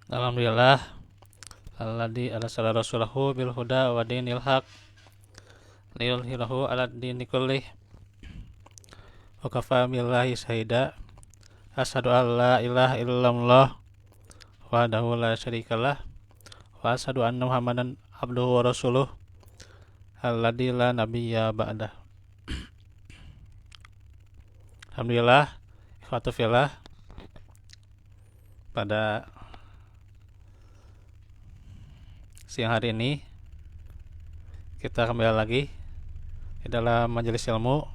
Alhamdulillah alladzi arsala rasulahu bil huda wa dinil haq liyudhhirahu 'alad dini kullih wa kafa billahi syahida. Asyhadu an la ilaha illallah wahdahu la syarikalah wa asyhadu anna Muhammadan abduhu wa rasuluh alladzi la nabiyya ba'dah. Alhamdulillah, ikhwatu fillah, pada siang hari ini kita kembali lagi di dalam majelis ilmu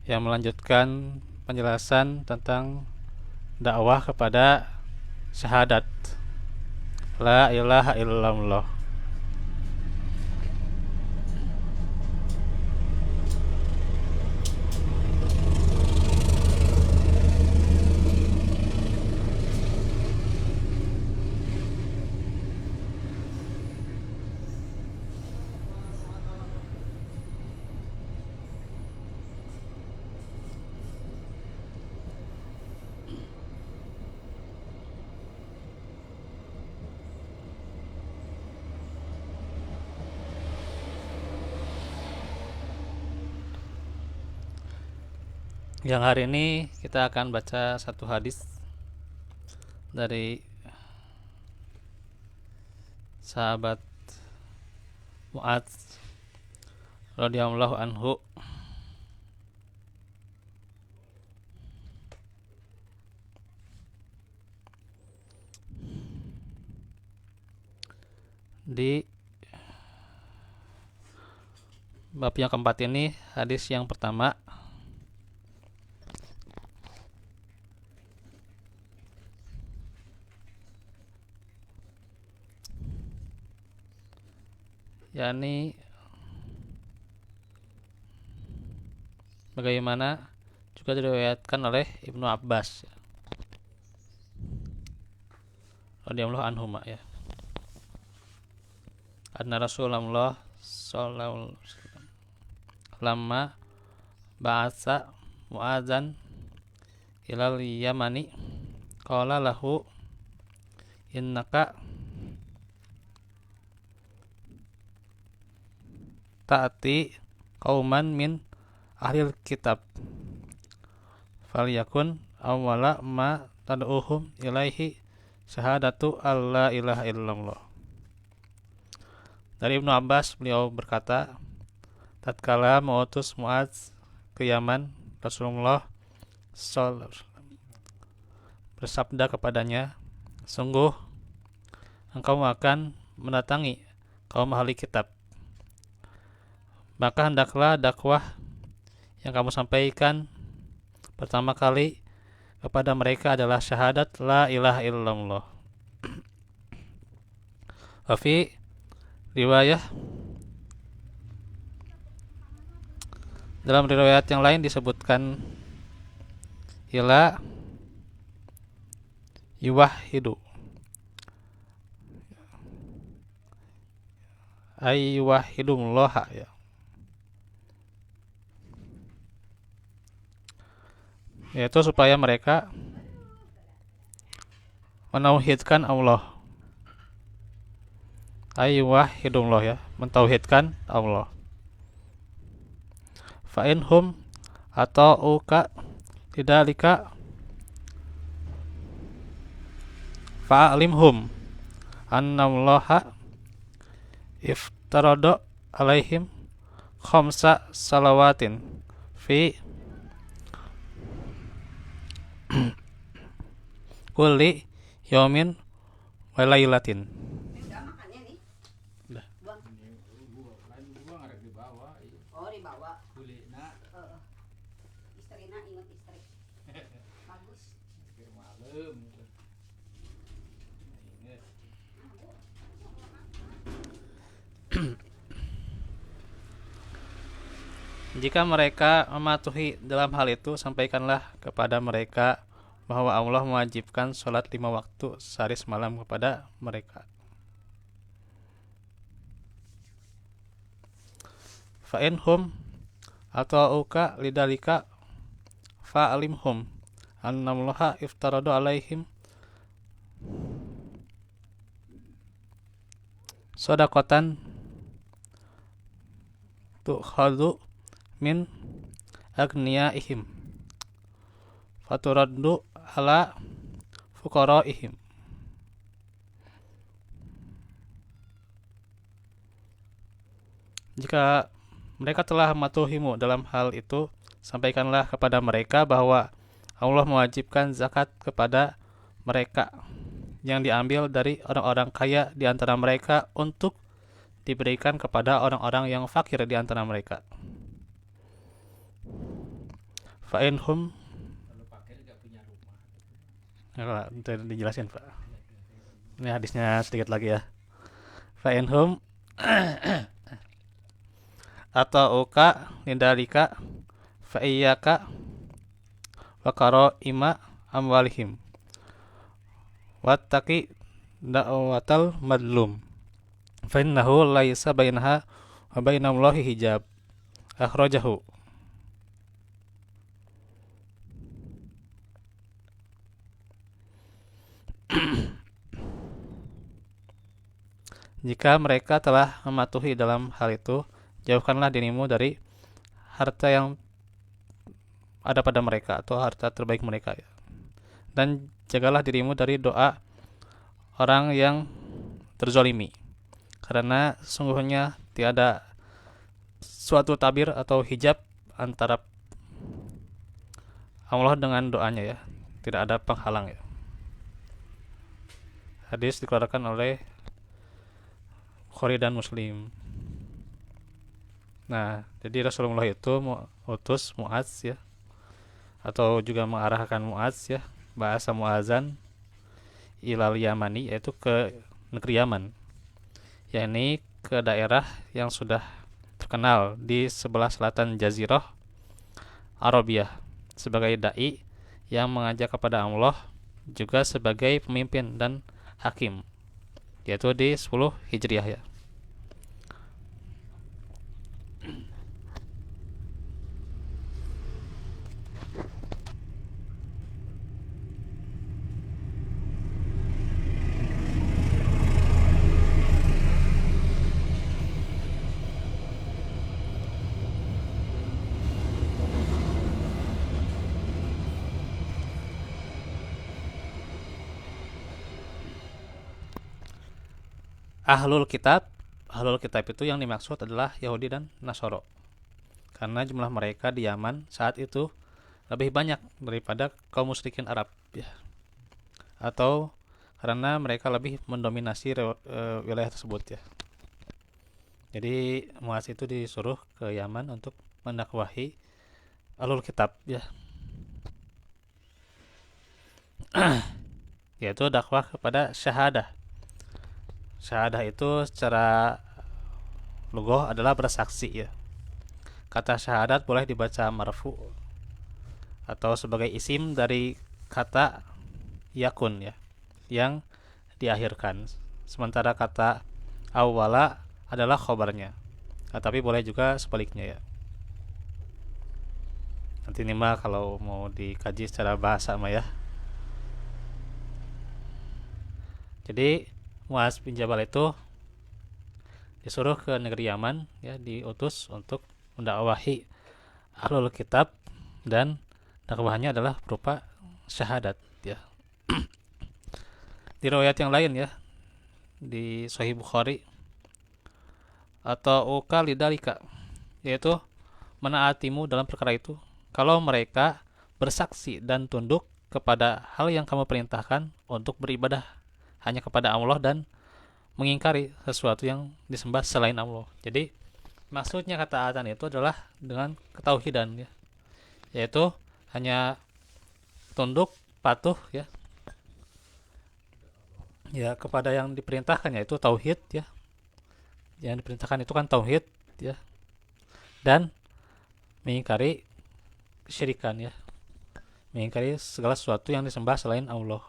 yang melanjutkan penjelasan tentang dakwah kepada syahadat la ilaha illallah. Yang hari ini kita akan baca satu hadis dari sahabat Mu'adz radhiyallahu anhu. Di bab yang keempat ini, hadis yang pertama, yakni bagaimana juga diriwayatkan oleh Ibnu Abbas radhiyallahu anhuma, ya. Anna Rasulullah sallallahu alaihi wasallam lamma ba'atsa Mu'adzan ilal Yamani qala lahu innaka ta'ati qauman min ahlil kitab falyakun awwala ma tad'uhum ilaihi syahadatu alla ilaha illallah. Dari Ibnu Abbas, beliau berkata, tatkala mengutus Mu'adz ke Yaman, Rasulullah sallallahu alaihi wasallam bersabda kepadanya, sungguh engkau akan mendatangi kaum ahli kitab, maka hendaklah dakwah yang kamu sampaikan pertama kali kepada mereka adalah syahadat la ilaha illallah. Wa fi riwayah, dalam riwayat yang lain disebutkan ila yuwahhidu ay yuwahhidullah, ya. Yaitu supaya mereka menauhidkan Allah. Ayyuwahidullah, ya, mentauhidkan Allah. Fa inhum ata'uka lidzalika fa'alimhum annallaha iftarada alaihim khamsa salawatin fi kulli yaumin wa lailatin. Oh, dibawa. Istrina ingat istri. Bagus. Jika mereka mematuhi dalam hal itu, sampaikanlah kepada mereka bahwa Allah mewajibkan sholat 5 waktu sehari semalam kepada mereka. Fa inhum ata'uka lidzalika fa'alimhum annallaha iftarada alaihim sodakotan tukhadu min agniyaihim faturaddu ala fuqaraihim. Jika mereka telah mematuhimu dalam hal itu, sampaikanlah kepada mereka bahwa Allah mewajibkan zakat kepada mereka yang diambil dari orang-orang kaya di antara mereka untuk diberikan kepada orang-orang yang fakir di antara mereka. Fa'inhum, itu dijelasin Pak. Ini hadisnya sedikit lagi ya. Fa'inhum atau uka nindalika fa'iyyaka wa ima amwalihim wattaqi da'watal madlum fa innahu laisa bainaha wa bainallahi hijab. Akhrajahu. Jika mereka telah mematuhi dalam hal itu, jauhkanlah dirimu dari harta yang ada pada mereka atau harta terbaik mereka, dan jagalah dirimu dari doa orang yang terzolimi, karena sungguhnya tiada suatu tabir atau hijab antara Allah dengan doanya ya, tidak ada penghalang ya. Hadis dikeluarkan oleh Bukhari dan Muslim. Nah, jadi Rasulullah itu utus Mu'adz ya, atau juga mengarahkan Mu'adz ya, bahasa Mu'adzan ilal Yamani, yaitu ke negeri Yaman, yakni ke daerah yang sudah terkenal di sebelah selatan Jazirah Arabia, sebagai dai yang mengajak kepada Allah, juga sebagai pemimpin dan hakim, yaitu di 10 Hijriah ya. Ahlul kitab itu yang dimaksud adalah Yahudi dan Nasoro, karena jumlah mereka di Yaman saat itu lebih banyak daripada kaum musyrikin Arab ya, atau karena mereka lebih mendominasi wilayah tersebut ya. Jadi Mu'adz itu disuruh ke Yaman untuk mendakwahi ahlul kitab ya, yaitu dakwah kepada syahadah. Syahadah itu secara lugah adalah bersaksi ya. Kata syahadat boleh dibaca marfu atau sebagai isim dari kata yakun ya, yang diakhirkan. Sementara kata awwala adalah khobarnya. Nah, tapi boleh juga sebaliknya ya. Nanti ini mah kalau mau dikaji secara bahasa mah ya. Jadi Mu'adz bin Jabal itu disuruh ke negeri Yaman ya, diutus untuk mendakwahi ahlul kitab, dan dakwahnya adalah berupa syahadat ya. Di riwayat yang lain ya, di Sahih Bukhari, atau ukalidalika, yaitu menaatimu dalam perkara itu kalau mereka bersaksi dan tunduk kepada hal yang kamu perintahkan untuk beribadah hanya kepada Allah dan mengingkari sesuatu yang disembah selain Allah. Jadi maksudnya ketaatan itu adalah dengan ketauhidan ya, yaitu hanya tunduk patuh ya, ya kepada yang diperintahkan, yaitu tauhid ya. Yang diperintahkan itu kan tauhid ya, dan mengingkari kesyirikan ya, mengingkari segala sesuatu yang disembah selain Allah.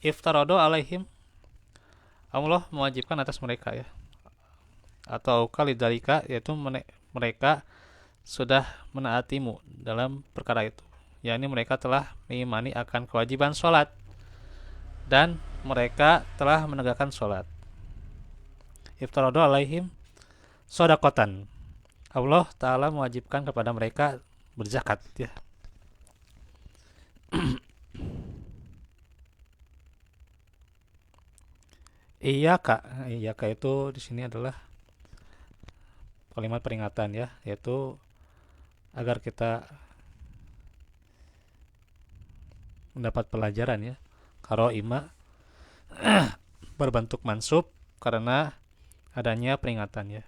Iftarado alaihim, Allah mewajibkan atas mereka ya, atau kalidalika, yaitu mereka sudah menaatimu dalam perkara itu, yakni mereka telah mengimani akan kewajiban sholat dan mereka telah menegakkan sholat. Iftaradu alaihim sodakotan. Allah Ta'ala mewajibkan kepada mereka berzakat ya. Iyaka itu di sini adalah kalimat peringatan ya, yaitu agar kita mendapat pelajaran ya. Ima berbentuk mansub karena adanya peringatan ya,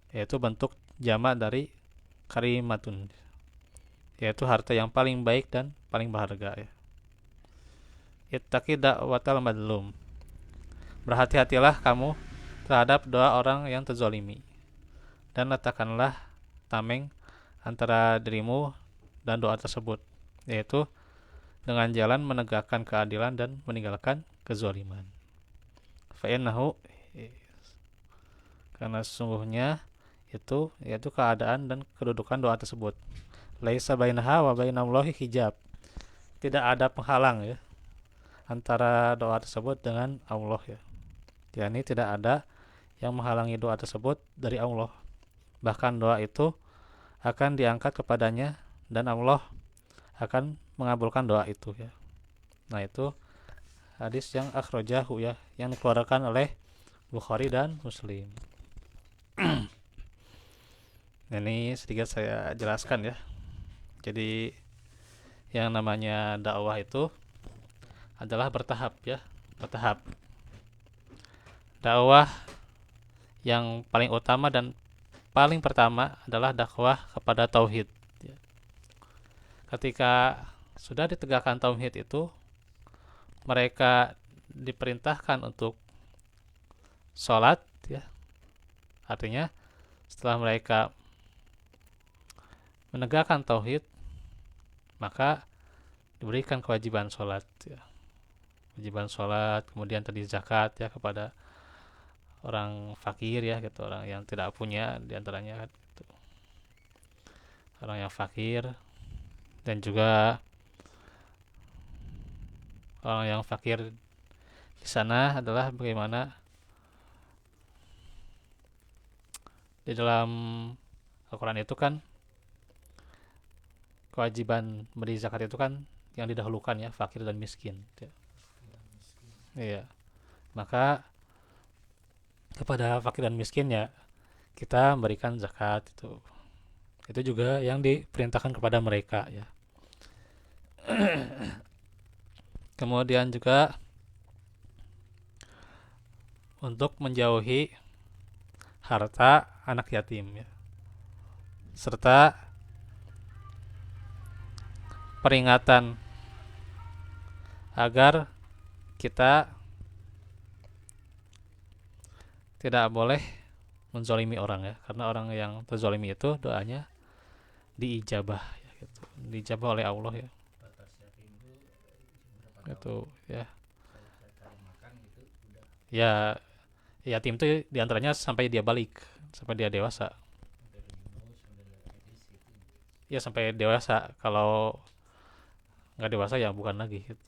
yaitu bentuk jamak dari karimatun, yaitu harta yang paling baik dan paling berharga ya. Ittaqi da'watal madlum. Berhati-hatilah kamu terhadap doa orang yang terzolimi, dan letakkanlah tameng antara dirimu dan doa tersebut, yaitu dengan jalan menegakkan keadilan dan meninggalkan kezaliman. Fa'innahu, karena sesungguhnya itu yaitu keadaan dan kedudukan doa tersebut. Laisa bainaha wa bainallahi hijab. Tidak ada penghalang ya antara doa tersebut dengan Allah ya. yakni tidak ada yang menghalangi doa tersebut dari Allah. Bahkan doa itu akan diangkat kepadanya dan Allah akan mengabulkan doa itu ya. Nah, itu hadis yang akhrajahu ya, yang dikeluarkan oleh Bukhari dan Muslim. Ini sedikit saya jelaskan ya. Jadi yang namanya dakwah itu adalah bertahap ya, bertahap. Dakwah yang paling utama dan paling pertama adalah dakwah kepada tauhid. Ketika sudah ditegakkan tauhid itu, mereka diperintahkan untuk sholat ya. Artinya setelah mereka menegakkan tauhid, maka diberikan kewajiban sholat ya. Kewajiban sholat, kemudian tadi zakat ya kepada orang fakir ya gitu, orang yang tidak punya diantaranya gitu. Orang yang fakir, dan juga orang yang fakir di sana adalah bagaimana di dalam Al-Quran itu kan kewajiban beri zakat itu kan yang didahulukan ya, fakir dan miskin ya. Iya. Maka kepada fakir dan miskin ya kita memberikan zakat itu. Itu juga yang diperintahkan kepada mereka ya. Kemudian juga untuk menjauhi harta anak yatim ya. Serta peringatan agar kita tidak boleh menzolimi orang ya, karena orang yang terzolimi itu doanya diijabah ya, gitu. Diijabah oleh Allah ya. Itu ya. Ya, yatim itu diantaranya sampai dia balik, sampai dia dewasa. Ya sampai dewasa. Kalau nggak dewasa ya bukan lagi. Gitu.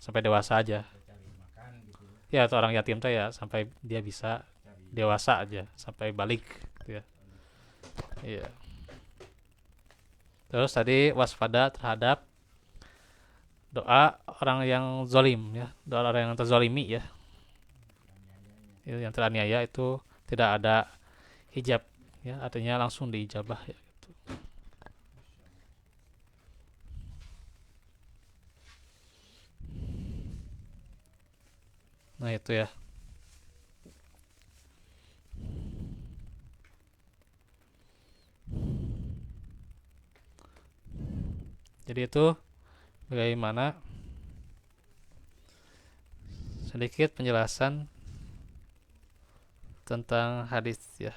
Sampai dewasa aja. Ya, atau orang yatim tuh ya sampai dia bisa dewasa aja, sampai balik gitu ya. Iya. Terus tadi waspada terhadap doa orang yang zolim ya, doa orang yang terzolimi ya. Yang teraniaya itu tidak ada hijab ya, artinya langsung diijabah ya gitu. Nah, itu ya. Jadi itu bagaimana sedikit penjelasan tentang hadis ya.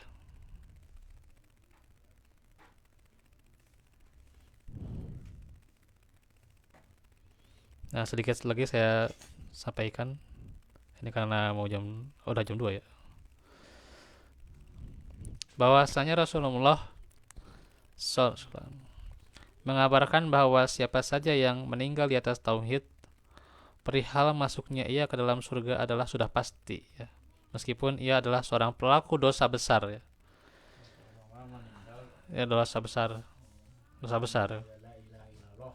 Nah, sedikit lagi saya sampaikan. Ini karena mau udah jam 2 ya. Bahwasanya Rasulullah SAW mengabarkan bahwa siapa saja yang meninggal di atas tauhid, perihal masuknya ia ke dalam surga adalah sudah pasti ya. Meskipun ia adalah seorang pelaku dosa besar ya. Ya dosa besar. Dosa besar.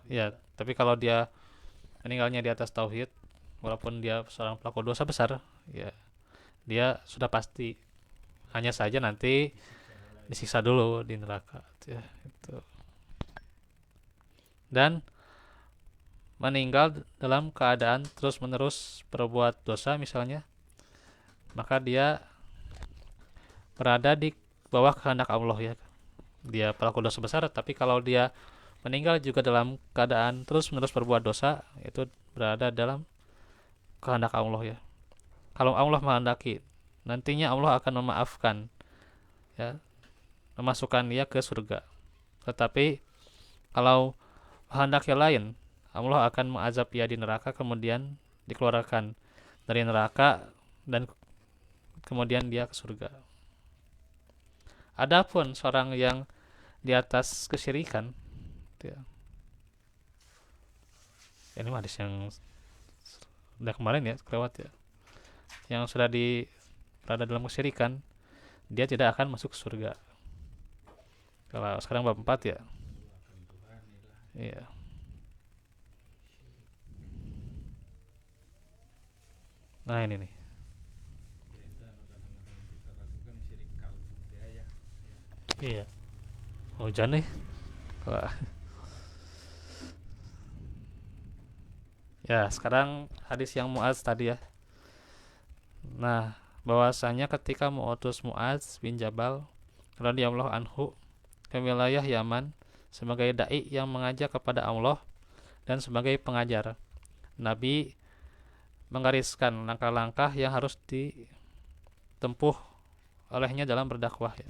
Ya, tapi kalau dia meninggalnya di atas tauhid, walaupun dia seorang pelaku dosa besar, ya dia sudah pasti. Hanya saja nanti disiksa dulu di neraka ya, itu. Dan meninggal dalam keadaan terus-menerus berbuat dosa misalnya, maka dia berada di bawah kehendak Allah ya. Dia pelaku dosa besar, tapi kalau dia meninggal juga dalam keadaan terus-menerus berbuat dosa, itu berada dalam kehendak Allah ya. Kalau Allah menghendaki, nantinya Allah akan memaafkan ya, memasukkan dia ke surga. Tetapi kalau kehendaknya lain, Allah akan mengazab ia di neraka, kemudian dikeluarkan dari neraka dan kemudian dia ke surga. Adapun seorang yang di atas kesyirikan ya, ini hadis yang udah kemarin ya kelewat ya, yang sudah berada dalam kesyirikan, dia tidak akan masuk surga. Kalau sekarang bab 4 ya. Iya. Nah ini nih. Iya. Hujan nih. Wah. Ya, sekarang hadis yang Muaz tadi ya. Nah, bahwasanya ketika mengutus Muaz bin Jabal radhiyallahu anhu ke wilayah Yaman sebagai dai yang mengajak kepada Allah dan sebagai pengajar, Nabi menggariskan langkah-langkah yang harus ditempuh olehnya dalam berdakwah ya.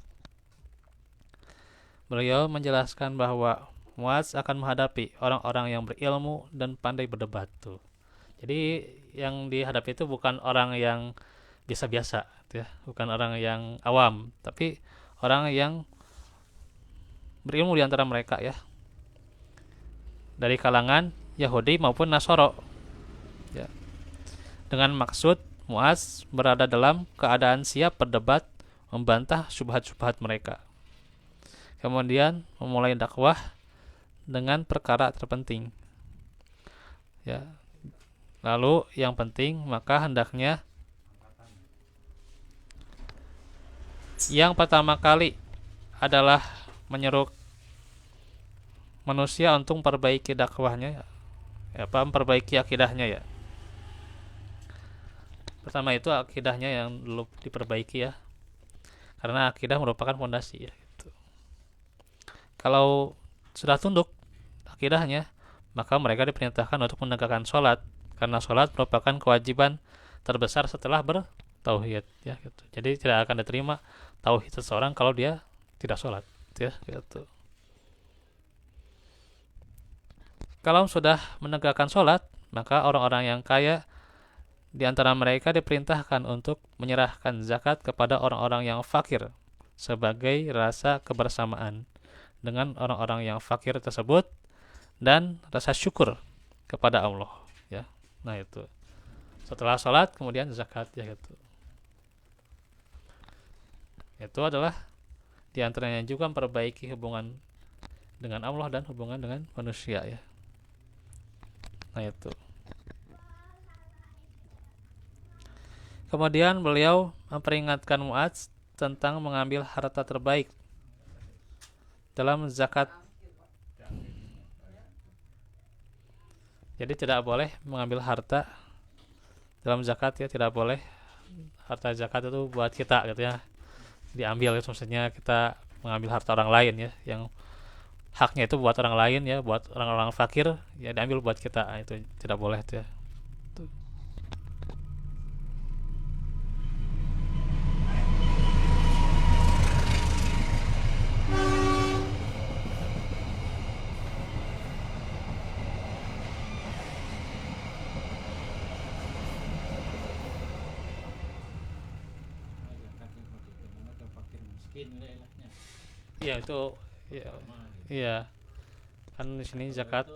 Beliau menjelaskan bahwa Muaz akan menghadapi orang-orang yang berilmu dan pandai berdebat tuh. Jadi yang dihadapi itu bukan orang yang biasa-biasa ya, bukan orang yang awam, tapi orang yang berilmu di antara mereka ya, dari kalangan Yahudi maupun Nasoro ya. Dengan maksud Muaz berada dalam keadaan siap berdebat, membantah syubhat-syubhat mereka, kemudian memulai dakwah dengan perkara terpenting ya. Lalu yang penting, maka hendaknya yang pertama kali adalah menyeru manusia untuk memperbaiki dakwahnya ya, memperbaiki akidahnya ya. Pertama itu akidahnya yang dulu diperbaiki ya, karena akidah merupakan fondasi ya gitu. Kalau sudah tunduk akidahnya, maka mereka diperintahkan untuk menegakkan sholat, karena sholat merupakan kewajiban terbesar setelah bertauhid ya gitu. Jadi tidak akan diterima tauhid seseorang kalau dia tidak sholat ya gitu. Kalau sudah menegakkan sholat, maka orang-orang yang kaya di antara mereka diperintahkan untuk menyerahkan zakat kepada orang-orang yang fakir sebagai rasa kebersamaan dengan orang-orang yang fakir tersebut dan rasa syukur kepada Allah ya. Nah itu setelah sholat kemudian zakat ya gitu. Itu adalah diantaranya juga memperbaiki hubungan dengan Allah dan hubungan dengan manusia ya. Nah itu. Kemudian beliau memperingatkan Muaz tentang mengambil harta terbaik dalam zakat. Jadi tidak boleh mengambil harta dalam zakat ya, tidak boleh harta zakat itu buat kita gitu ya, diambil itu maksudnya kita mengambil harta orang lain ya, yang haknya itu buat orang lain ya, buat orang-orang fakir ya, diambil buat kita. Nah, itu tidak boleh itu ya. Iya itu ya, iya kan di sini zakat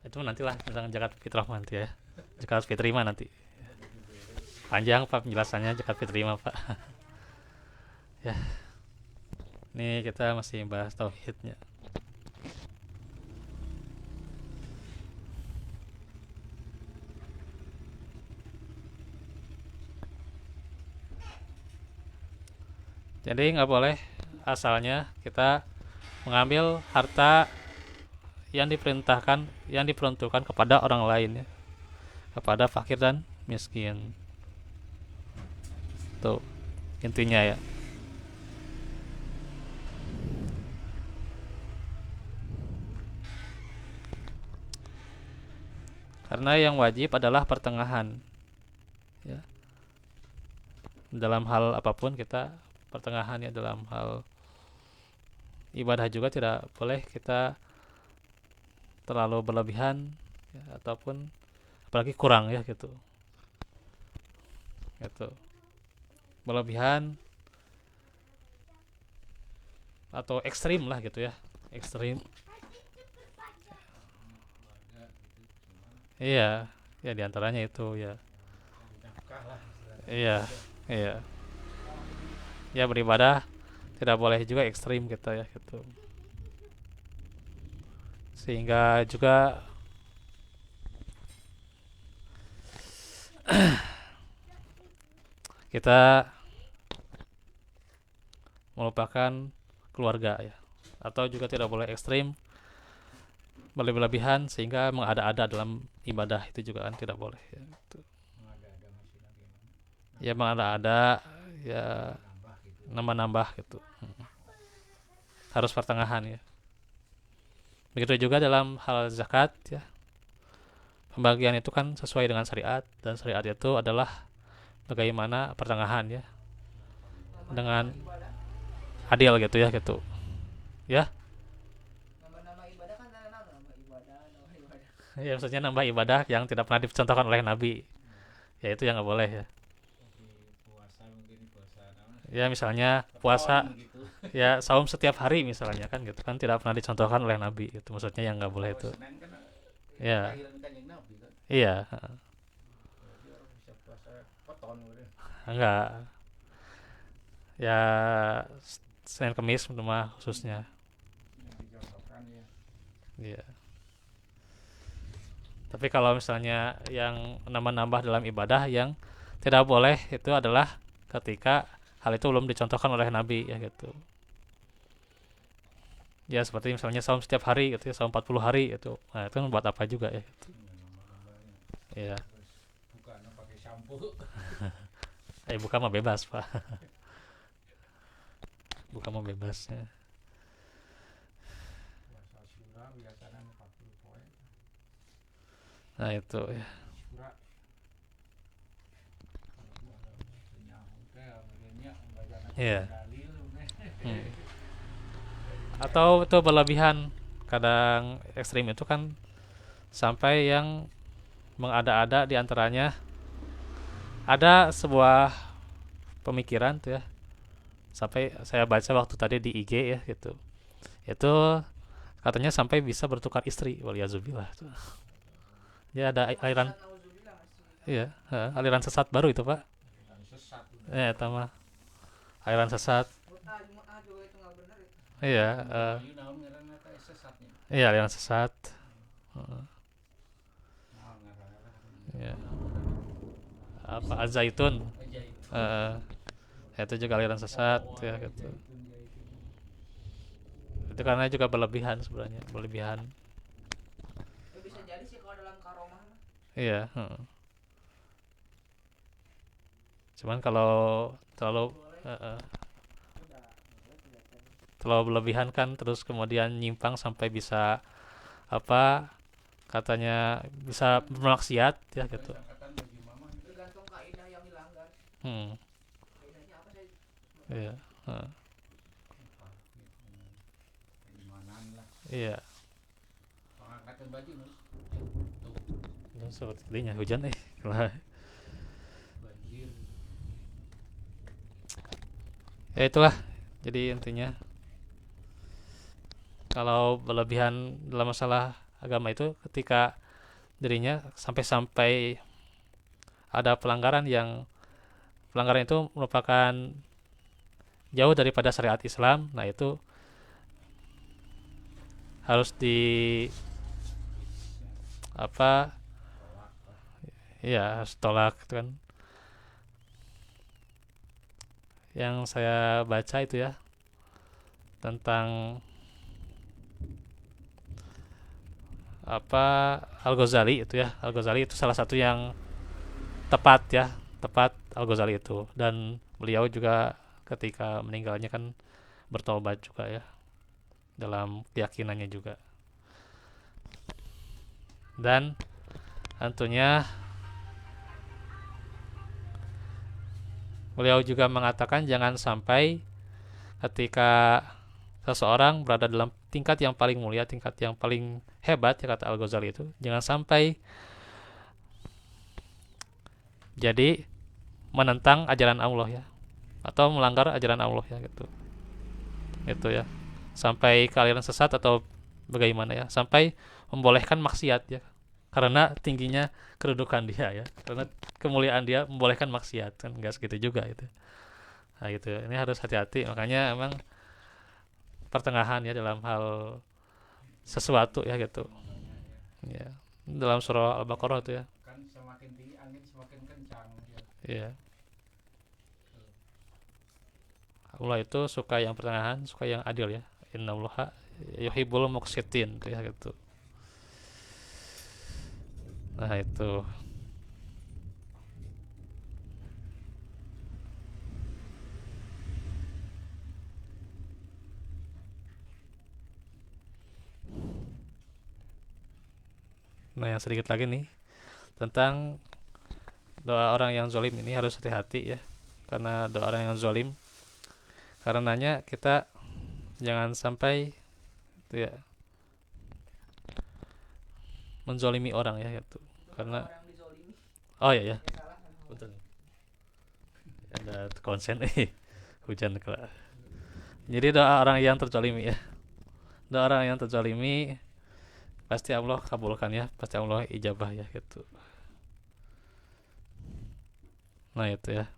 Itu nantilah tentang zakat fitrah nanti ya. Zakat fitri mah nanti. Panjang Pak penjelasannya zakat fitri mah Pak. Ya, ini kita masih bahas tauhidnya. Jadi nggak boleh asalnya kita mengambil harta yang diperintahkan, yang diperuntukkan kepada orang lain ya, kepada fakir dan miskin. Tuh intinya ya. Karena yang wajib adalah pertengahan ya. Dalam hal apapun kita pertengahan ya, dalam hal ibadah juga tidak boleh kita terlalu berlebihan ya, ataupun apalagi kurang ya gitu. Gitu. Berlebihan atau ekstrim lah gitu ya. Ekstrim. Iya, ya diantaranya itu ya. Iya, iya. Ya beribadah tidak boleh juga ekstrim kita ya gitu. Sehingga juga kita melupakan keluarga ya. Atau juga tidak boleh ekstrim berlebihan sehingga mengada-ada dalam ibadah, itu juga kan tidak boleh ya, gitu. Ya mengada-ada ya, nambah-nambah gitu. Harus pertengahan ya. Begitu juga dalam hal zakat ya. Pembagian itu kan sesuai dengan syariat, dan syariat itu adalah bagaimana pertengahan ya, dengan adil gitu ya gitu. Ya. Ya maksudnya nambah ibadah yang tidak pernah dicontohkan oleh Nabi. Ya itu yang nggak boleh ya. Ya misalnya puasa ya, saum setiap hari misalnya kan gitu kan, tidak pernah dicontohkan oleh Nabi, itu maksudnya yang nggak boleh itu. Ya. Iya. Enggak. Ya Senin Kemis rumah khususnya. Iya. Tapi kalau misalnya yang nambah-nambah dalam ibadah yang tidak boleh itu adalah ketika hal itu belum dicontohkan oleh Nabi ya gitu. Ya seperti misalnya saum setiap hari gitu ya, saum 40 hari itu. Nah, itu buat apa juga ya gitu. Iya. Buka mah bebas, Pak. Buka mah bebas ya. Nah, itu ya. Iya. Atau itu berlebihan, kadang ekstrim itu kan sampai yang mengada-ada, diantaranya ada sebuah pemikiran tuh ya, sampai saya baca waktu tadi di IG ya gitu, itu katanya sampai bisa bertukar istri, waliyazubillah tuh. Ya ada aliran, iya, aliran sesat baru itu Pak. Ya sama aliran sesat. Iya, iya aliran sesat. Iya. Apa Azaitun? Eh, itu juga aliran sesat ya gitu. Itu karena juga berlebihan sebenarnya, berlebihan. Bisa jadi sih kalau dalam karomah. Iya. Cuman kalau terlalu terlalu berlebihan kan, terus kemudian nyimpang sampai bisa apa katanya bisa bermaksiat ya gitu. Tergantung kaidah yang dilanggar. Kaidahnya apa sih? Iya. Iya. Sepertinya hujan ya itulah, jadi intinya kalau berlebihan dalam masalah agama itu ketika dirinya sampai ada pelanggaran itu merupakan jauh daripada syariat Islam. Nah itu harus apa ya, harus tolak gitu kan. Yang saya baca itu ya tentang Al-Ghazali itu ya. Al-Ghazali itu salah satu yang tepat Al-Ghazali itu, dan beliau juga ketika meninggalnya kan bertobat juga ya dalam keyakinannya juga. Dan tentunya beliau juga mengatakan jangan sampai ketika seseorang berada dalam tingkat yang paling mulia, tingkat yang paling hebat ya kata Al-Ghazali itu, jangan sampai jadi menentang ajaran Allah ya, atau melanggar ajaran Allah ya gitu. Itu ya. Sampai kalian sesat atau bagaimana ya, sampai membolehkan maksiat ya. Karena tingginya kedudukan dia ya. Karena kemuliaan dia membolehkan maksiat, kan enggak segitu juga itu. Nah gitu. Ini harus hati-hati. Makanya emang pertengahan ya dalam hal sesuatu ya gitu. Ya. Dalam surah Al-Baqarah itu ya. Kan semakin tinggi angin semakin kencang ya. Iya. Allah itu suka yang pertengahan, suka yang adil ya. Innallaha yuhibbul muqsitin ya gitu. Nah itu. Nah yang sedikit lagi nih tentang doa orang yang zalim, ini harus hati-hati ya. Karena doa orang yang zalim, karenanya kita jangan sampai itu ya menzalimi orang ya gitu. Karena Orang dizolimi oh iya ya, salah kan. betul. Ada konsen hujan kelak. Jadi doa orang yang terzalimi ya. Doa orang yang terzalimi pasti Allah kabulkan ya, pasti Allah ijabah ya gitu. Nah itu ya.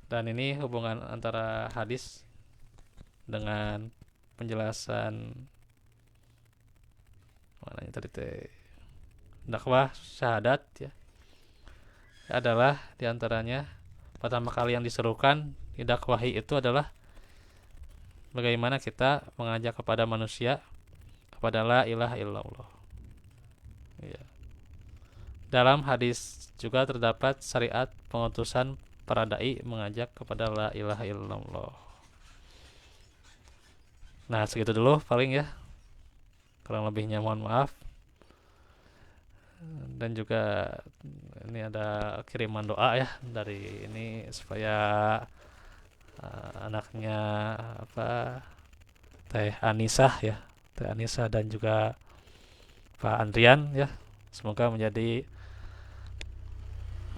Dan ini hubungan antara hadis dengan penjelasan mana tadi teh dakwah syahadat ya, adalah diantaranya pertama kali yang diserukan didakwahi itu adalah bagaimana kita mengajak kepada manusia kepada la ilaha illallah ya. Dalam hadis juga terdapat syariat pengutusan para dai mengajak kepada la ilaha illallah. Nah segitu dulu paling ya, kurang lebihnya mohon maaf. Dan juga ini ada kiriman doa ya dari ini supaya anaknya Teh Anissa ya, Teh Anissa dan juga Pak Andrian ya, semoga menjadi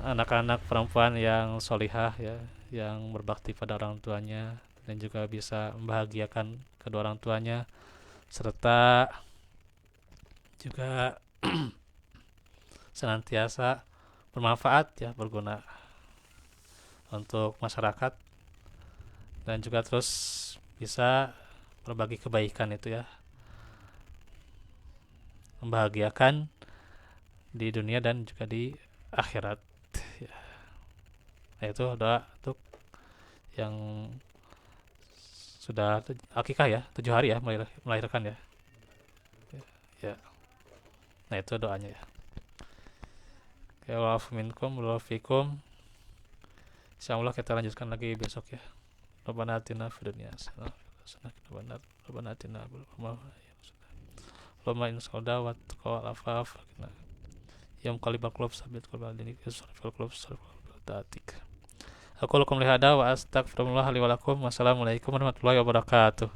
anak-anak perempuan yang solihah ya, yang berbakti pada orang tuanya dan juga bisa membahagiakan kedua orang tuanya, serta juga senantiasa bermanfaat ya, berguna untuk masyarakat, dan juga terus bisa berbagi kebaikan itu ya, membahagiakan di dunia dan juga di akhirat ya. Nah itu doa untuk yang sudah akikah ya, 7 hari ya melahirkan ya. Ya. Nah itu doanya ya. Wa'afu minkum wa fikum. Insyaallah kita lanjutkan lagi besok ya. Rabbana atina fid dunya hasanah Rabbana atina Allahumma inna sauda wa taqwa al-afaf yang qalibal qulub sabit qalbal dini israfil qulub sarfal tatik. Aku lakum lihada wa astaghfirullah li wa lakum. Wassalamualaikum warahmatullahi wabarakatuh.